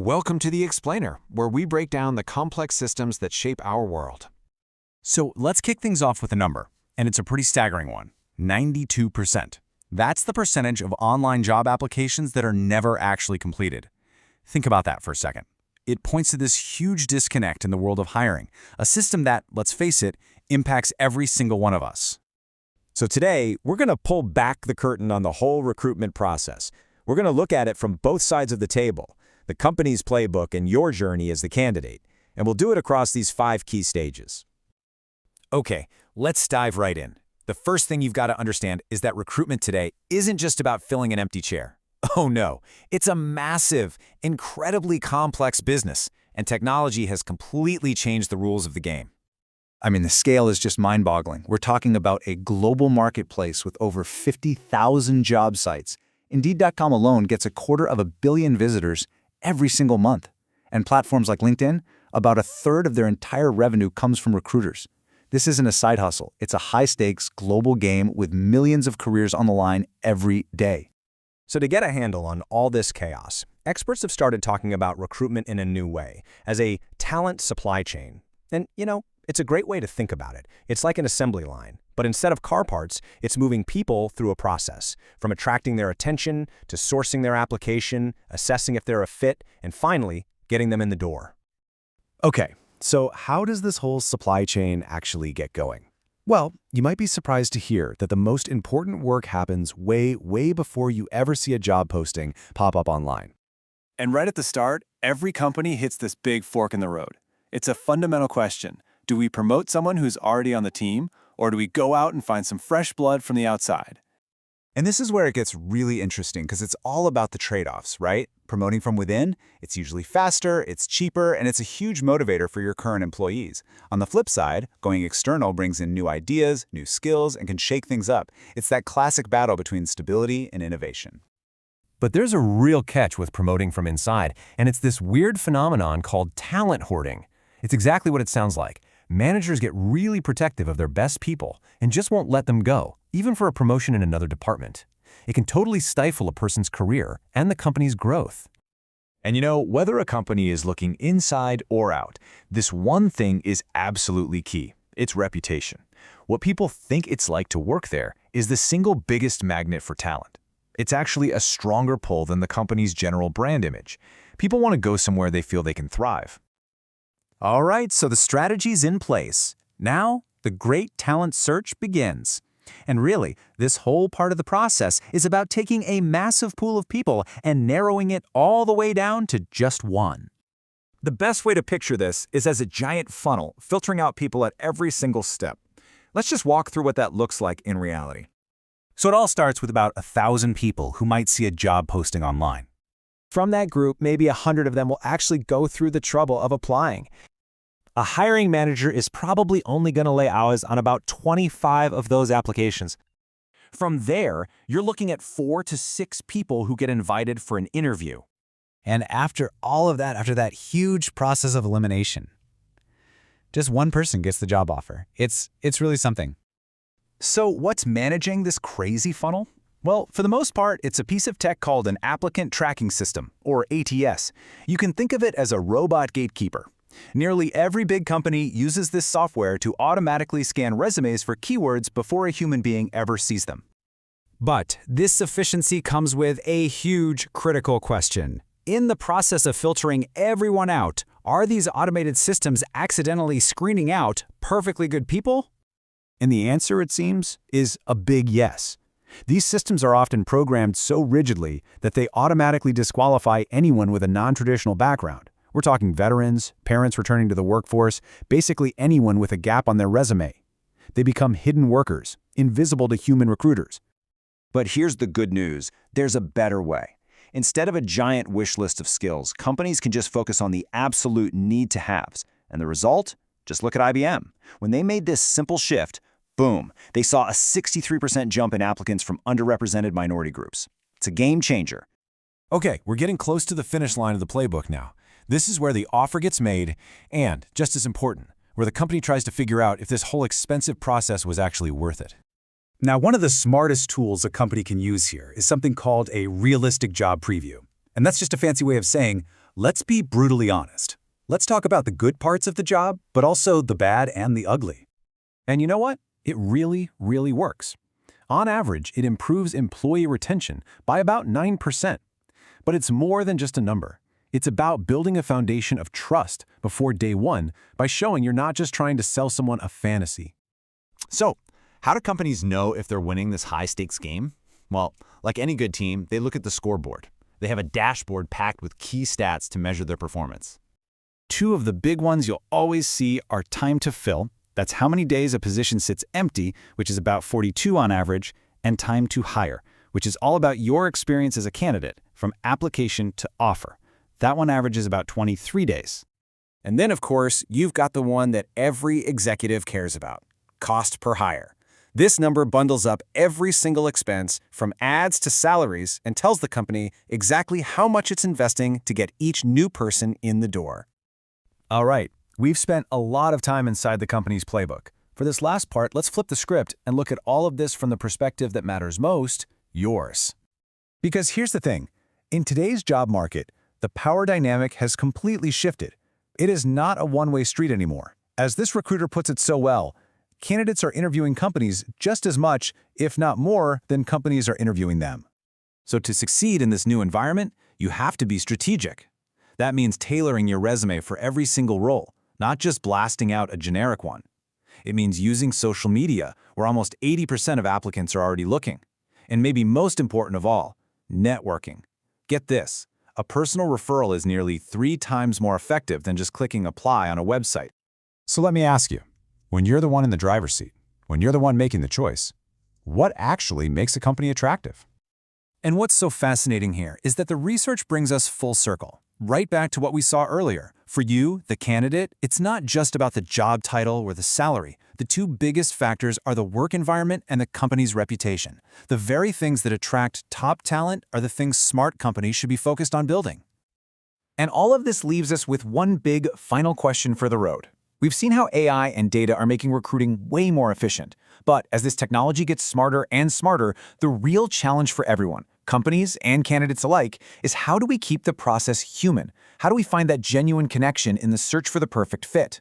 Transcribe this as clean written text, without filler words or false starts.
Welcome to The Explainer, where we break down the complex systems that shape our world. So let's kick things off with a number, and it's a pretty staggering one, 92%. That's the percentage of online job applications that are never actually completed. Think about that for a second. It points to this huge disconnect in the world of hiring, a system that, let's face it, impacts every single one of us. So today, we're going to pull back the curtain on the whole recruitment process. We're going to look at it from both sides of the table, the company's playbook and your journey as the candidate, and we'll do it across these 5 key stages. Okay, let's dive right in. The first thing you've got to understand is that recruitment today isn't just about filling an empty chair. Oh no, it's a massive, incredibly complex business, and technology has completely changed the rules of the game. I mean, the scale is just mind-boggling. We're talking about a global marketplace with over 50,000 job sites. Indeed.com alone gets 250 million visitors every single month. And platforms like LinkedIn, about 1/3 of their entire revenue comes from recruiters. This isn't a side hustle. It's a high-stakes global game with millions of careers on the line every day. So to get a handle on all this chaos, experts have started talking about recruitment in a new way, as a talent supply chain. And, it's a great way to think about it. It's like an assembly line. But instead of car parts, it's moving people through a process, from attracting their attention to sourcing their application, assessing if they're a fit, and finally, getting them in the door. Okay, so how does this whole supply chain actually get going? Well, you might be surprised to hear that the most important work happens way before you ever see a job posting pop up online. And right at the start, every company hits this big fork in the road. It's a fundamental question. Do we promote someone who's already on the team, or do we go out and find some fresh blood from the outside? And this is where it gets really interesting because it's all about the trade-offs, right? Promoting from within, it's usually faster, it's cheaper, and it's a huge motivator for your current employees. On the flip side, going external brings in new ideas, new skills, and can shake things up. It's that classic battle between stability and innovation. But there's a real catch with promoting from inside, and it's this weird phenomenon called talent hoarding. It's exactly what it sounds like. Managers get really protective of their best people and just won't let them go, even for a promotion in another department. It can totally stifle a person's career and the company's growth. And whether a company is looking inside or out, this one thing is absolutely key. It's reputation. What people think it's like to work there is the single biggest magnet for talent. It's actually a stronger pull than the company's general brand image. People want to go somewhere they feel they can thrive. All right, so the strategy's in place. Now, the great talent search begins. And really, this whole part of the process is about taking a massive pool of people and narrowing it all the way down to just one. The best way to picture this is as a giant funnel, filtering out people at every single step. Let's just walk through what that looks like in reality. So it all starts with about 1,000 people who might see a job posting online. From that group, maybe 100 of them will actually go through the trouble of applying. A hiring manager is probably only going to lay eyes on about 25 of those applications. From there, you're looking at 4 to 6 people who get invited for an interview. And after all of that, after that huge process of elimination, just one person gets the job offer. It's really something. So what's managing this crazy funnel? Well, for the most part, it's a piece of tech called an applicant tracking system, or ATS. You can think of it as a robot gatekeeper. Nearly every big company uses this software to automatically scan resumes for keywords before a human being ever sees them. But this efficiency comes with a huge critical question. In the process of filtering everyone out, are these automated systems accidentally screening out perfectly good people? And the answer, it seems, is a big yes. These systems are often programmed so rigidly that they automatically disqualify anyone with a non-traditional background. We're talking veterans, parents returning to the workforce, basically anyone with a gap on their resume. They become hidden workers, invisible to human recruiters. But here's the good news. There's a better way. Instead of a giant wish list of skills, companies can just focus on the absolute need-to-haves. And the result? Just look at IBM. When they made this simple shift, boom, they saw a 63% jump in applicants from underrepresented minority groups. It's a game changer. Okay, we're getting close to the finish line of the playbook now. This is where the offer gets made and, just as important, where the company tries to figure out if this whole expensive process was actually worth it. Now, one of the smartest tools a company can use here is something called a realistic job preview. And that's just a fancy way of saying, Let's be brutally honest. Let's talk about the good parts of the job, but also the bad and the ugly. And you know what? It really, really works. On average, it improves employee retention by about 9%. But it's more than just a number. It's about building a foundation of trust before day one by showing you're not just trying to sell someone a fantasy. So, how do companies know if they're winning this high-stakes game? Well, like any good team, they look at the scoreboard. They have a dashboard packed with key stats to measure their performance. Two of the big ones you'll always see are time to fill. That's how many days a position sits empty, which is about 42 on average, and time to hire, which is all about your experience as a candidate, from application to offer. That one averages about 23 days. And then, of course, you've got the one that every executive cares about, cost per hire. This number bundles up every single expense from ads to salaries and tells the company exactly how much it's investing to get each new person in the door. All right, we've spent a lot of time inside the company's playbook. For this last part, let's flip the script and look at all of this from the perspective that matters most, yours. Because here's the thing. In today's job market, the power dynamic has completely shifted. It is not a one-way street anymore. As this recruiter puts it so well, candidates are interviewing companies just as much, if not more, than companies are interviewing them. So to succeed in this new environment, you have to be strategic. That means tailoring your resume for every single role, not just blasting out a generic one. It means using social media, where almost 80% of applicants are already looking. And maybe most important of all, networking. Get this. A personal referral is nearly 3 times more effective than just clicking apply on a website. So let me ask you, when you're the one in the driver's seat, when you're the one making the choice, what actually makes a company attractive? And what's so fascinating here is that the research brings us full circle, right back to what we saw earlier. For you, the candidate, it's not just about the job title or the salary. The two biggest factors are the work environment and the company's reputation. The very things that attract top talent are the things smart companies should be focused on building. And all of this leaves us with one big final question for the road. We've seen how AI and data are making recruiting way more efficient. But as this technology gets smarter and smarter, the real challenge for everyone, companies and candidates alike, is how do we keep the process human? How do we find that genuine connection in the search for the perfect fit?